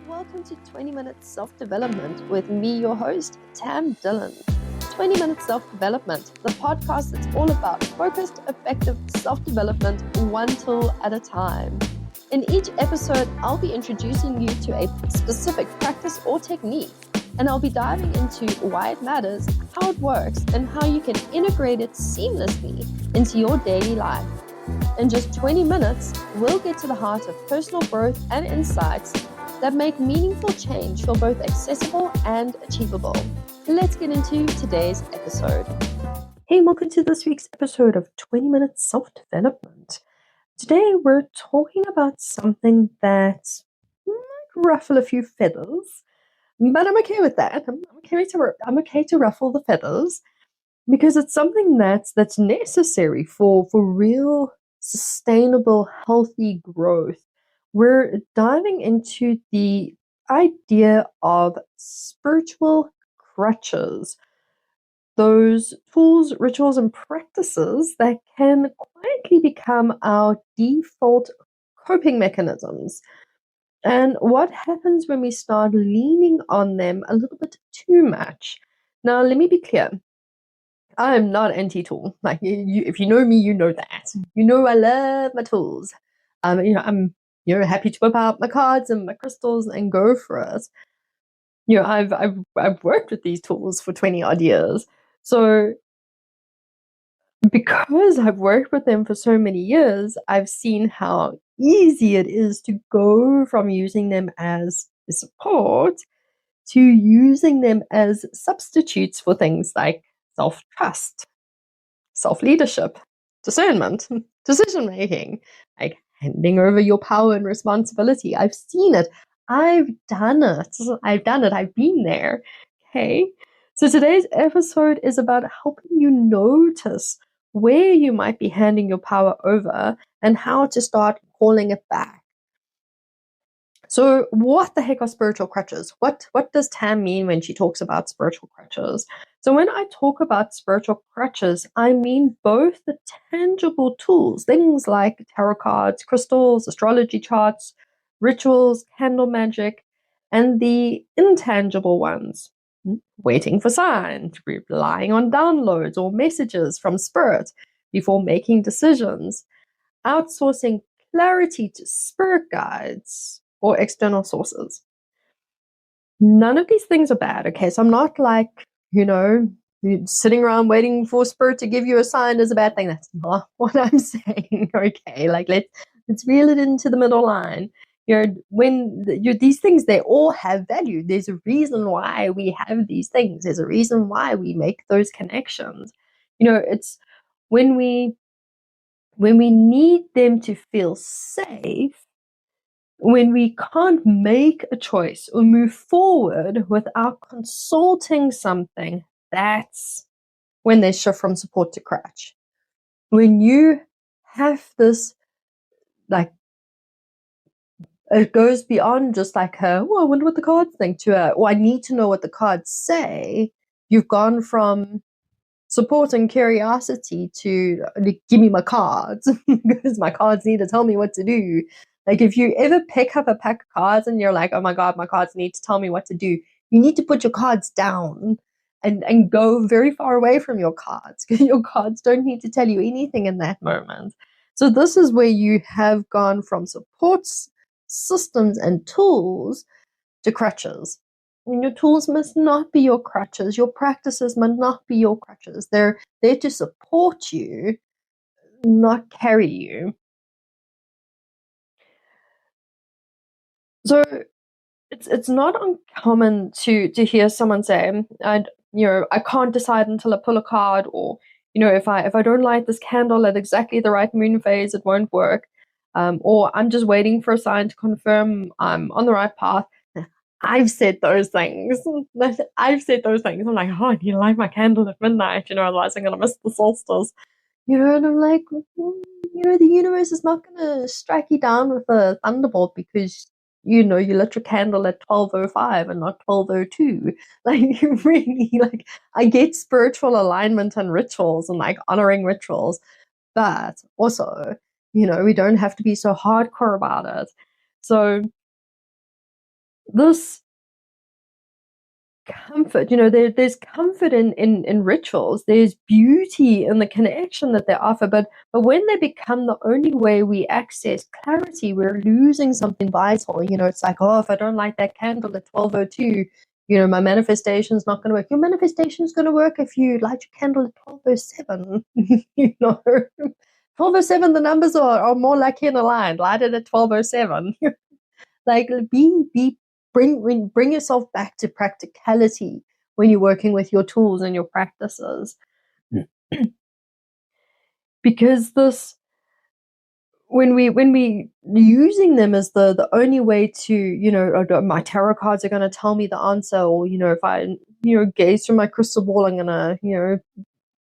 Welcome to 20 Minutes Self-Development with me, your host, Tam Dillon. 20 Minutes Self-Development, the podcast that's all about focused, effective self-development, one tool at a time. In each episode, I'll be introducing you to a specific practice or technique, and I'll be diving into why it matters, how it works, and how you can integrate it seamlessly into your daily life. In just 20 minutes, we'll get to the heart of personal growth and insights that make meaningful change feel both accessible and achievable. Let's get into today's episode. Hey, welcome to this week's episode of 20 Minutes Self-Development. Today, we're talking about something that might ruffle a few feathers, but I'm okay with that. I'm okay to ruffle the feathers because it's something that's necessary for real, sustainable, healthy growth. We're diving into the idea of spiritual crutches, those tools, rituals, and practices that can quietly become our default coping mechanisms. And what happens when we start leaning on them a little bit too much? Now, let me be clear. I am not anti-tool. Like, if you know me, you know that. You know I love my tools. I'm happy to whip out my cards and my crystals and go for it. I've worked with these tools for 20 odd years. So because I've worked with them for so many years, I've seen how easy it is to go from using them as support to using them as substitutes for things like self-trust, self-leadership, discernment, decision-making, like handing over your power and responsibility. I've seen it. I've done it. I've been there. Okay. So today's episode is about helping you notice where you might be handing your power over and how to start calling it back. So what the heck are spiritual crutches? What does Tam mean when she talks about spiritual crutches? So when I talk about spiritual crutches, I mean both the tangible tools, things like tarot cards, crystals, astrology charts, rituals, candle magic, and the intangible ones, waiting for signs, relying on downloads or messages from spirit before making decisions, outsourcing clarity to spirit guides or external sources. None of these things are bad, okay? So I'm not like, sitting around waiting for spirit to give you a sign is a bad thing. That's not what I'm saying, okay? Like, let's reel it into the middle line. These things, they all have value. There's a reason why we have these things. There's a reason why we make those connections. It's when we need them to feel safe, when we can't make a choice or move forward without consulting something, that's when they shift from support to crutch. When you have this, like, it goes beyond just like I wonder what the cards think, to I need to know what the cards say. You've gone from support and curiosity to give me my cards because my cards need to tell me what to do. Like, if you ever pick up a pack of cards and you're like, oh my God, my cards need to tell me what to do, you need to put your cards down and go very far away from your cards, because your cards don't need to tell you anything in that moment. So this is where you have gone from supports, systems, and tools to crutches. And your tools must not be your crutches. Your practices must not be your crutches. They're there to support you, not carry you. So it's not uncommon to hear someone say, I can't decide until I pull a card, or if I don't light this candle at exactly the right moon phase, it won't work. Or I'm just waiting for a sign to confirm I'm on the right path. I've said those things. I'm like, oh, I need to light my candle at midnight, otherwise I'm going to miss the solstice. And I'm like, the universe is not going to strike you down with a thunderbolt because, you lit your candle at 12:05 and not 12:02. Like, really, like, I get spiritual alignment and rituals and, like, honoring rituals, but also, we don't have to be so hardcore about it. So this comfort, there's comfort in rituals, there's beauty in the connection that they offer, but when they become the only way we access clarity, we're losing something vital. It's like, oh, if I don't light that candle at 12:02, my manifestation is not going to work. Your manifestation is going to work if you light your candle at 12:07. 12:07, the numbers are more likely in aligned. Light it at 12:07. Like, bring yourself back to practicality when you're working with your tools and your practices. Because when we using them as the only way to, my tarot cards are going to tell me the answer, or if I gaze through my crystal ball, I'm going to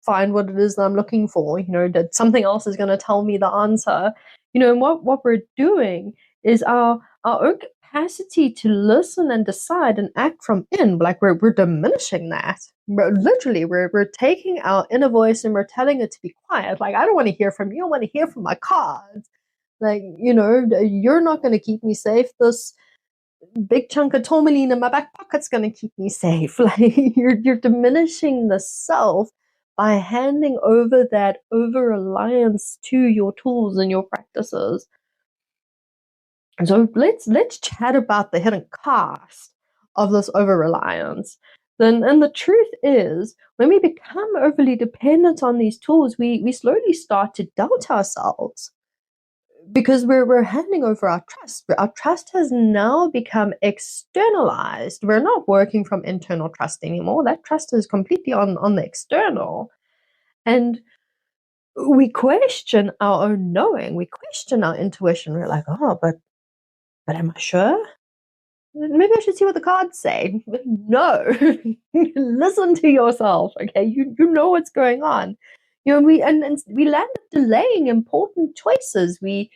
find what it is that I'm looking for, that something else is going to tell me the answer, and what we're doing is our own capacity to listen and decide and act from in, like we're diminishing that. We're taking our inner voice and we're telling it to be quiet. Like, I don't want to hear from you, I want to hear from my cards. Like, you're not going to keep me safe. This big chunk of tourmaline in my back pocket's going to keep me safe. Like, you're diminishing the self by handing over that over reliance to your tools and your practices. And so let's chat about the hidden cost of this over reliance. And the truth is, when we become overly dependent on these tools, we slowly start to doubt ourselves, because we're handing over our trust. Our trust has now become externalized. We're not working from internal trust anymore. That trust is completely on the external. And we question our own knowing. We question our intuition. We're like, oh, but am I sure? Maybe I should see what the cards say. No, listen to yourself. Okay, you know what's going on. We land up delaying important choices. We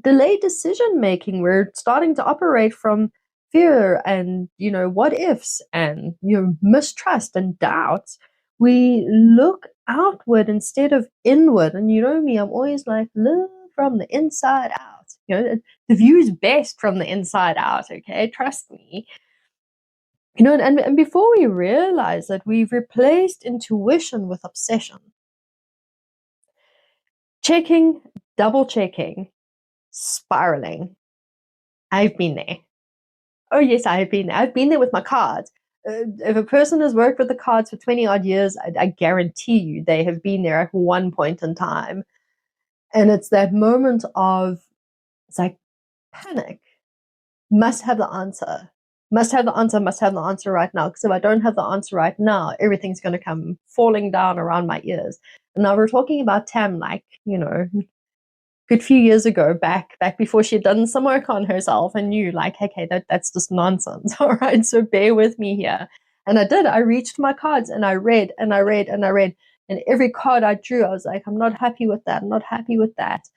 delay decision making. We're starting to operate from fear and what ifs and mistrust and doubts. We look outward instead of inward. And me, I'm always like, live from the inside out. The view's best from the inside out. Okay, trust me. And before we realize that, we've replaced intuition with obsession. Checking, double checking, spiraling. I've been there. Oh yes, I have been there. I've been there with my cards. If a person has worked with the cards for 20 odd years, I guarantee you they have been there at one point in time. And it's that moment of, it's like panic. Must have the answer. Must have the answer, must have the answer right now. Because if I don't have the answer right now, everything's going to come falling down around my ears. And now we're talking about Tam, like, good few years ago, back before she had done some work on herself, and knew, like, okay, that's just nonsense. All right, so bear with me here. And I did. I reached my cards and I read and I read and I read. And every card I drew, I was like, I'm not happy with that. I'm not happy with that.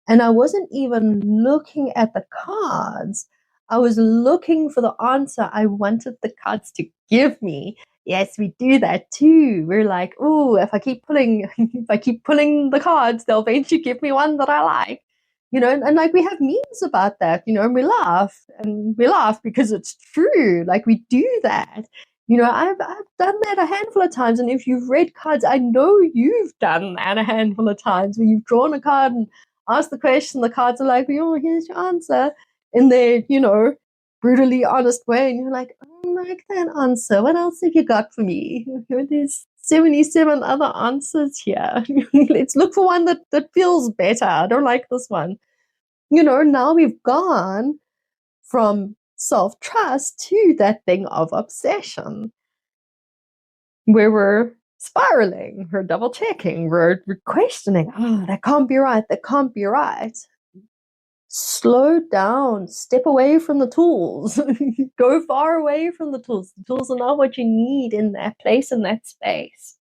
And I wasn't even looking at the cards. I was looking for the answer I wanted the cards to give me. Yes, we do that too. We're like, oh, if I keep pulling the cards, they'll eventually give me one that I like. And like, we have memes about that, and we laugh because it's true. Like, we do that. I've done that a handful of times. And if you've read cards, I know you've done that a handful of times, where you've drawn a card and asked the question, the cards are like, oh, here's your answer. In their, brutally honest way. And you're like, I don't like that answer. What else have you got for me? There's 77 other answers here. Let's look for one that feels better. I don't like this one. Now we've gone from self-trust to that thing of obsession, where we're spiraling, we're double checking, we're questioning, oh, that can't be right, that can't be right. Slow down, step away from the tools, go far away from the tools. The tools are not what you need in that place, in that space.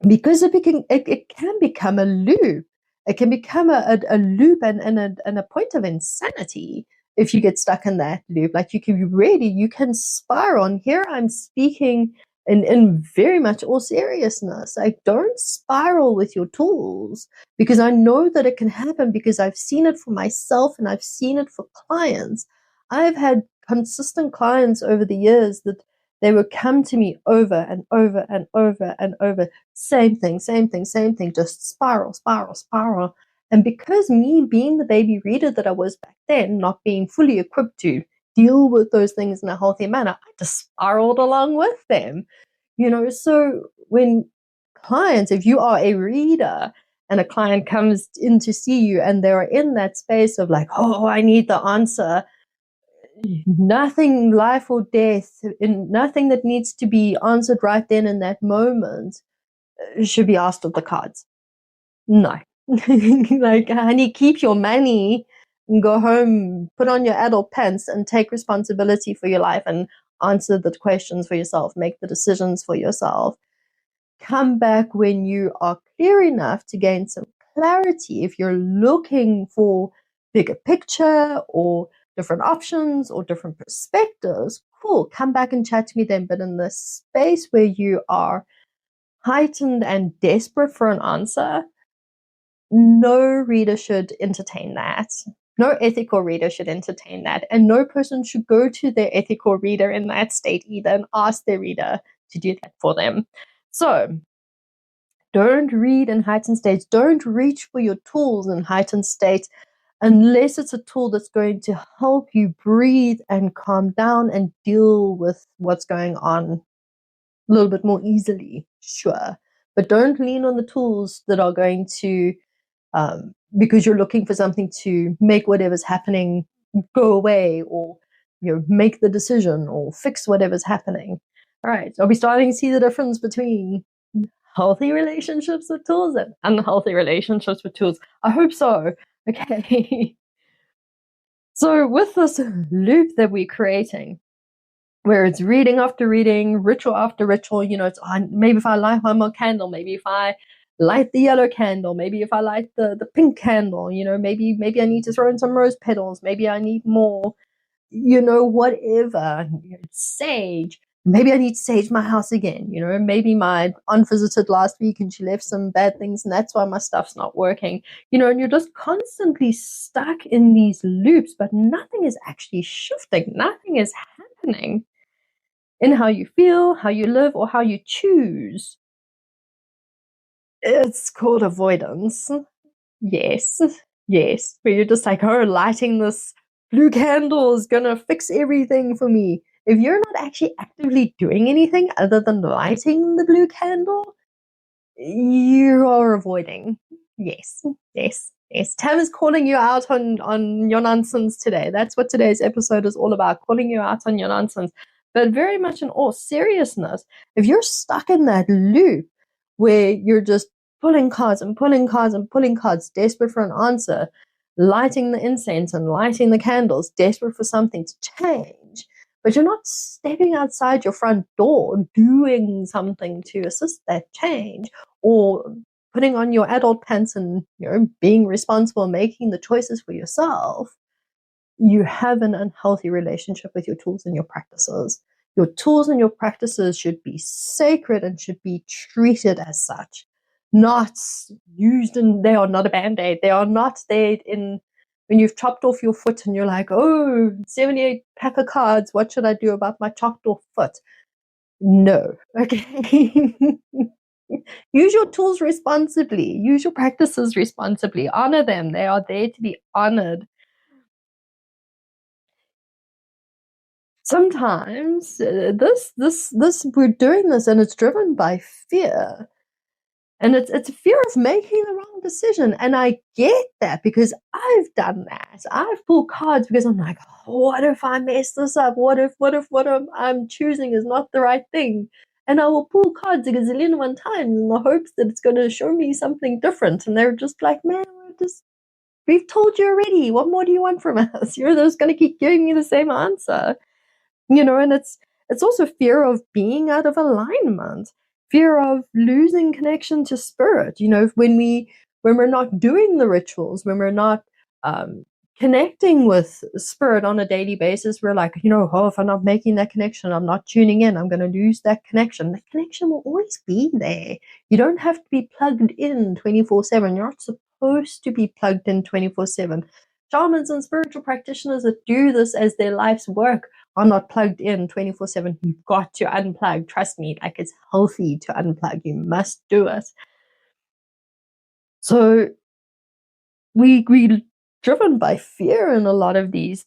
Because it can become a loop. It can become a loop and a point of insanity if you get stuck in that loop. Like, you can spiral. And here I'm speaking in very much all seriousness. Like, don't spiral with your tools, because I know that it can happen, because I've seen it for myself and I've seen it for clients. I've had consistent clients over the years that they would come to me over and over and over and over, same thing, same thing, same thing, just spiral, spiral, spiral. And because me being the baby reader that I was back then, not being fully equipped to deal with those things in a healthy manner, I just spiraled along with them. So when clients, if you are a reader and a client comes in to see you and they're in that space of like, oh, I need the answer, nothing life or death, nothing that needs to be answered right then in that moment should be asked of the cards. No. Like, honey, keep your money and go home, put on your adult pants and take responsibility for your life and answer the questions for yourself, make the decisions for yourself. Come back when you are clear enough to gain some clarity. If you're looking for bigger picture or different options or different perspectives, cool, come back and chat to me then. But in the space where you are heightened and desperate for an answer, no reader should entertain that. No ethical reader should entertain that. And no person should go to their ethical reader in that state either and ask their reader to do that for them. So don't read in heightened states. Don't reach for your tools in heightened states unless it's a tool that's going to help you breathe and calm down and deal with what's going on a little bit more easily, sure. But don't lean on the tools that are going to, because you're looking for something to make whatever's happening go away or make the decision or fix whatever's happening. All right, are we starting to see the difference between healthy relationships with tools and unhealthy relationships with tools? I hope so. Okay. So with this loop that we're creating, where it's reading after reading, ritual after ritual, it's maybe if I light one more candle, maybe if I light the yellow candle, maybe if I light the pink candle, maybe I need to throw in some rose petals, maybe I need more, whatever, sage. Maybe I need to sage my house again. Maybe my aunt visited last week and she left some bad things and that's why my stuff's not working. And you're just constantly stuck in these loops, but nothing is actually shifting. Nothing is happening in how you feel, how you live, or how you choose. It's called avoidance. Yes. Where you're just like, oh, lighting this blue candle is going to fix everything for me. If you're not actually actively doing anything other than lighting the blue candle, you are avoiding. Yes. Tam is calling you out on your nonsense today. That's what today's episode is all about, calling you out on your nonsense. But very much in all seriousness, if you're stuck in that loop where you're just pulling cards and pulling cards and pulling cards, desperate for an answer, lighting the incense and lighting the candles, desperate for something to change, but you're not stepping outside your front door doing something to assist that change, or putting on your adult pants and being responsible, making the choices for yourself, you have an unhealthy relationship with your tools and your practices. Your tools and your practices should be sacred and should be treated as such, not used in, they are not a band-aid. They are not there in when you've chopped off your foot and you're like, oh, 78 pack of cards, what should I do about my chopped off foot? No. Okay. Use your tools responsibly. Use your practices responsibly. Honor them. They are there to be honored. Sometimes this we're doing this and it's driven by fear. And it's a fear of making the wrong decision. And I get that because I've done that. I've pulled cards because I'm like, oh, what if I mess this up? What if I'm choosing is not the right thing? And I will pull cards a gazillion one times in the hopes that it's going to show me something different. And they're just like, man, we've told you already. What more do you want from us? You're just going to keep giving me the same answer. And it's also fear of being out of alignment. Fear of losing connection to spirit. When we're not doing the rituals, when we're not connecting with spirit on a daily basis, we're like, if I'm not making that connection, I'm not tuning in, I'm going to lose that connection. That connection will always be there. You don't have to be plugged in 24/7. You're not supposed to be plugged in 24/7. shamans and spiritual practitioners that do this as their life's work are not plugged in 24/7. You've got to unplug. Trust me, like, it's healthy to unplug. You must do it. So we're driven by fear in a lot of these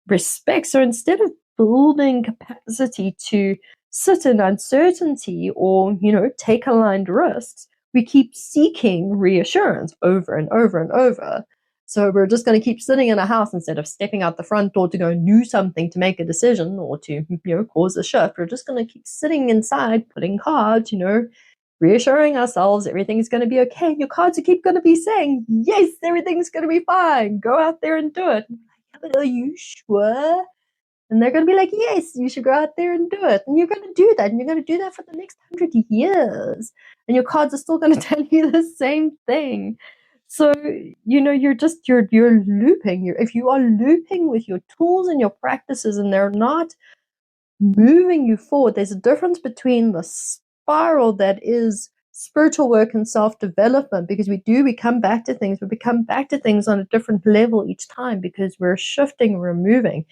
respects. So instead of building capacity to sit in uncertainty or, take aligned risks, we keep seeking reassurance over and over and over. So we're just going to keep sitting in a house instead of stepping out the front door to go and do something, to make a decision or to, cause a shift. We're just going to keep sitting inside, putting cards, reassuring ourselves everything's going to be okay. Your cards keep going to be saying, yes, everything's going to be fine. Go out there and do it. Yeah, but are you sure? And they're going to be like, yes, you should go out there and do it. And you're going to do that. And you're going to do that for the next 100 years. And your cards are still going to tell you the same thing. So, you're looping. If you are looping with your tools and your practices and they're not moving you forward, there's a difference between the spiral that is spiritual work and self-development, because we come back to things, on a different level each time because we're shifting, we're moving.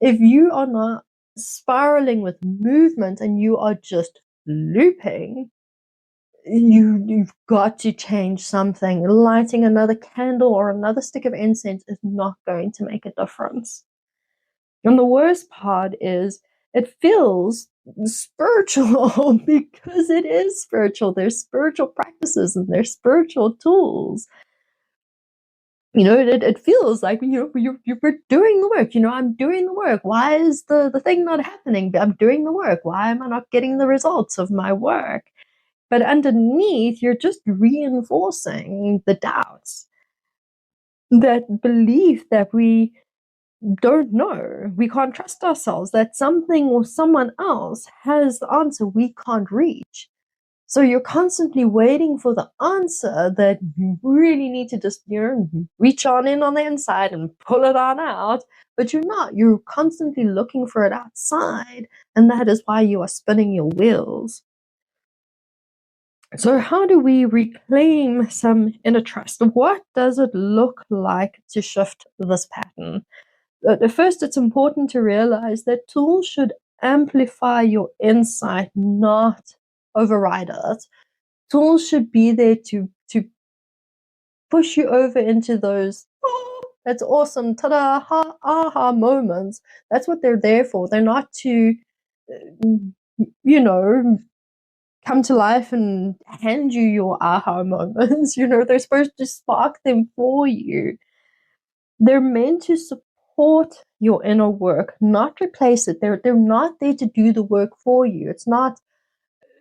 If you are not spiraling with movement and you are just looping, you've got to change something. Lighting another candle or another stick of incense is not going to make a difference. And the worst part is it feels spiritual because it is spiritual. There's spiritual practices and there's spiritual tools. It feels like, you're doing the work. I'm doing the work. Why is the thing not happening? I'm doing the work. Why am I not getting the results of my work? But underneath, you're just reinforcing the doubts, that belief that we don't know, we can't trust ourselves, that something or someone else has the answer we can't reach. So you're constantly waiting for the answer that you really need to just, reach on in on the inside and pull it on out. But you're not. You're constantly looking for it outside. And that is why you are spinning your wheels. So how do we reclaim some inner trust? What does it look like to shift this pattern? First, it's important to realize that tools should amplify your insight, not override it. Tools should be there to push you over into those, oh, that's awesome, ta-da, aha moments. That's what they're there for. They're not to, come to life and hand you your aha moments. They're supposed to spark them for you. They're meant to support your inner work, not replace it. They're not there to do the work for you. It's not,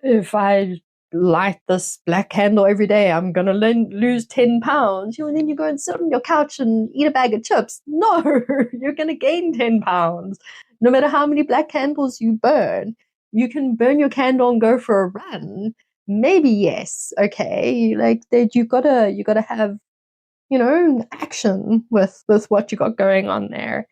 if I light this black candle every day, I'm going to lose 10 pounds. And then you go and sit on your couch and eat a bag of chips. No, you're going to gain 10 pounds. No matter how many black candles you burn, you can burn your candle and go for a run. Maybe yes. Okay. Like that, you gotta have, action with what you got going on there.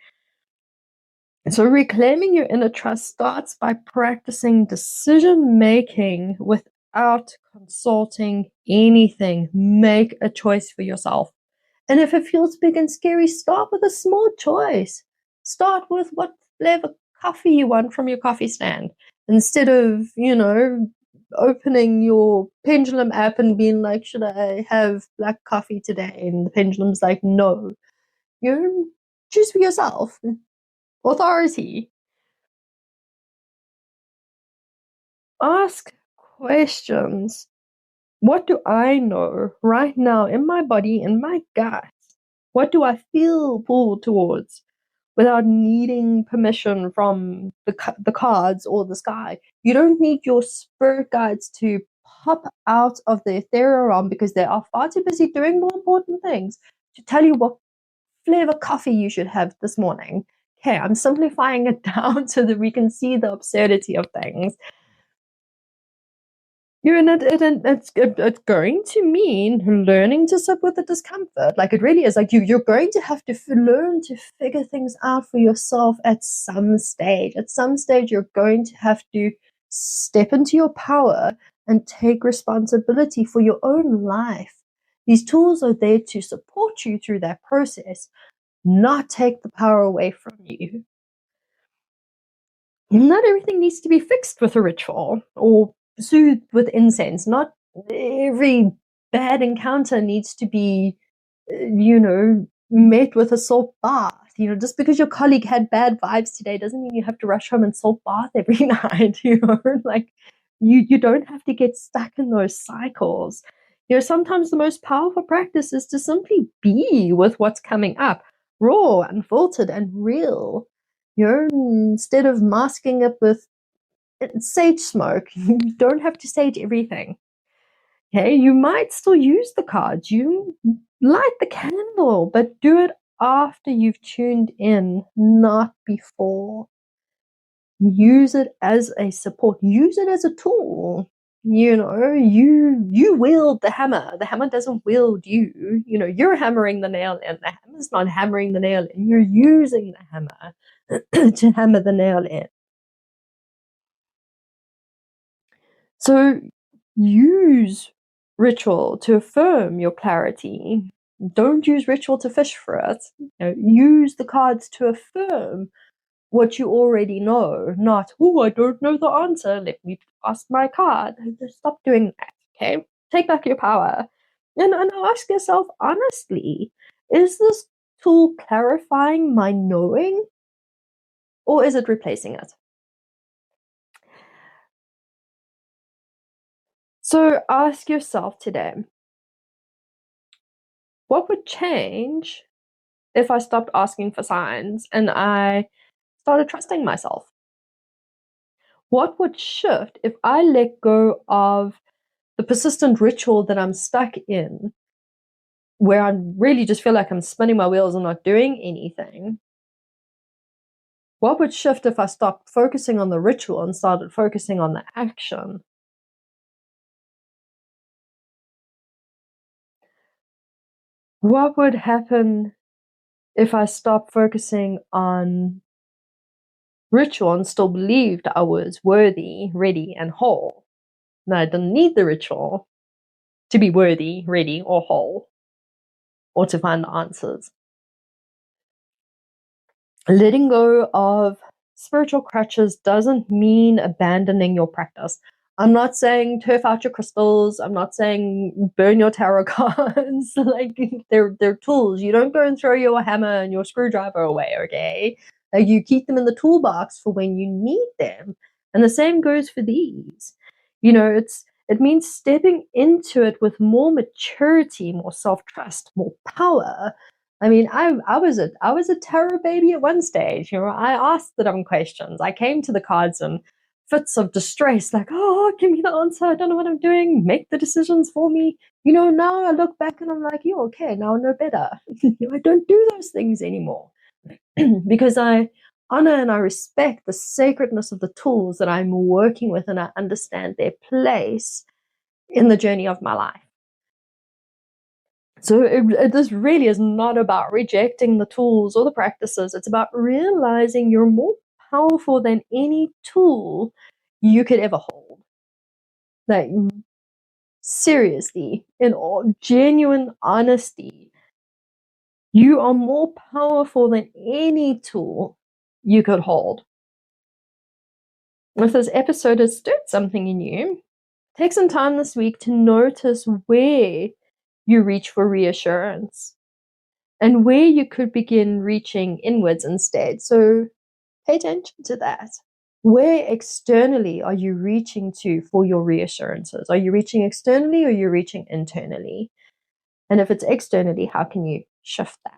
And so reclaiming your inner trust starts by practicing decision making without consulting anything. Make a choice for yourself. And if it feels big and scary, start with a small choice. Start with what flavor coffee you want from your coffee stand. Instead of, opening your pendulum app and being like, should I have black coffee today? And the pendulum's like, no. Choose for yourself. Authority. Ask questions. What do I know right now in my body, in my gut? What do I feel pulled towards without needing permission from the cards or the sky? You don't need your spirit guides to pop out of the ethereal realm because they are far too busy doing more important things to tell you what flavor coffee you should have this morning. Okay, I'm simplifying it down so that we can see the absurdity of things. It's going to mean learning to sit with the discomfort. Like it really is. Like you're going to have to learn to figure things out for yourself at some stage. At some stage, you're going to have to step into your power and take responsibility for your own life. These tools are there to support you through that process, not take the power away from you. Not everything needs to be fixed with a ritual or soothed with incense. Not every bad encounter needs to be, met with a salt bath. Just because your colleague had bad vibes today doesn't mean you have to rush home and salt bath every night. Like you don't have to get stuck in those cycles. Sometimes the most powerful practice is to simply be with what's coming up, raw, unfiltered, and real. Instead of masking it with sage smoke, you don't have to sage everything. Okay, you might still use the cards. You light the candle, but do it after you've tuned in, not before. Use it as a support. Use it as a tool. You wield the hammer. The hammer doesn't wield you. You're hammering the nail in. The hammer's not hammering the nail in. You're using the hammer to hammer the nail in. So use ritual to affirm your clarity. Don't use ritual to fish for it. Use the cards to affirm what you already know, not, I don't know the answer, let me ask my card. Just stop doing that, okay? Take back your power. And ask yourself honestly, is this tool clarifying my knowing, or is it replacing it? So ask yourself today, what would change if I stopped asking for signs and I started trusting myself? What would shift if I let go of the persistent ritual that I'm stuck in, where I really just feel like I'm spinning my wheels and not doing anything? What would shift if I stopped focusing on the ritual and started focusing on the action? What would happen if I stopped focusing on ritual and still believed I was worthy, ready, and whole? And I didn't need the ritual to be worthy, ready, or whole, or to find the answers. Letting go of spiritual crutches doesn't mean abandoning your practice. I'm not saying turf out your crystals. I'm not saying burn your tarot cards. Like they're tools. You don't go and throw your hammer and your screwdriver away, okay? Like you keep them in the toolbox for when you need them. And the same goes for these. It means stepping into it with more maturity, more self-trust, more power. I mean, I was a tarot baby at one stage. I asked the dumb questions. I came to the cards in fits of distress, like, give me the answer. I don't know what I'm doing. Make the decisions for me. Now I look back and I'm like, okay, now I know better. I don't do those things anymore because I honor and I respect the sacredness of the tools that I'm working with, and I understand their place in the journey of my life. So this really is not about rejecting the tools or the practices. It's about realizing you're more powerful than any tool you could ever hold. Like, seriously, in all genuine honesty, you are more powerful than any tool you could hold. If this episode has stirred something in you, take some time this week to notice where you reach for reassurance and where you could begin reaching inwards instead. So pay attention to that. Where externally are you reaching to for your reassurances? Are you reaching externally or are you reaching internally? And if it's externally, how can you shift that?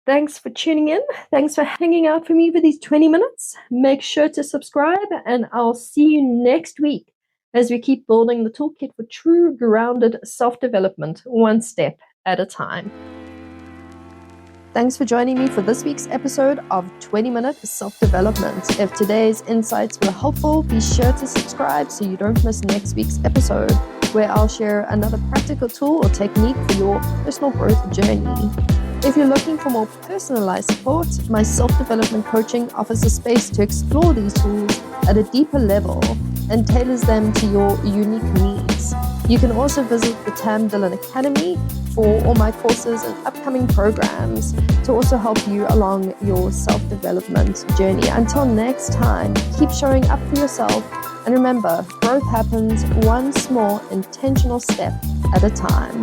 Thanks for tuning in. Thanks for hanging out for me for these 20 minutes. Make sure to subscribe, and I'll see you next week as we keep building the toolkit for true grounded self-development, one step at a time. Thanks for joining me for this week's episode of 20-Minute Self-Development. If today's insights were helpful, be sure to subscribe so you don't miss next week's episode, where I'll share another practical tool or technique for your personal growth journey. If you're looking for more personalized support, my self-development coaching offers a space to explore these tools at a deeper level and tailors them to your unique needs. You can also visit the Tam Dillon Academy for all my courses and upcoming programs to also help you along your self-development journey. Until next time, keep showing up for yourself, and remember, growth happens one small intentional step at a time.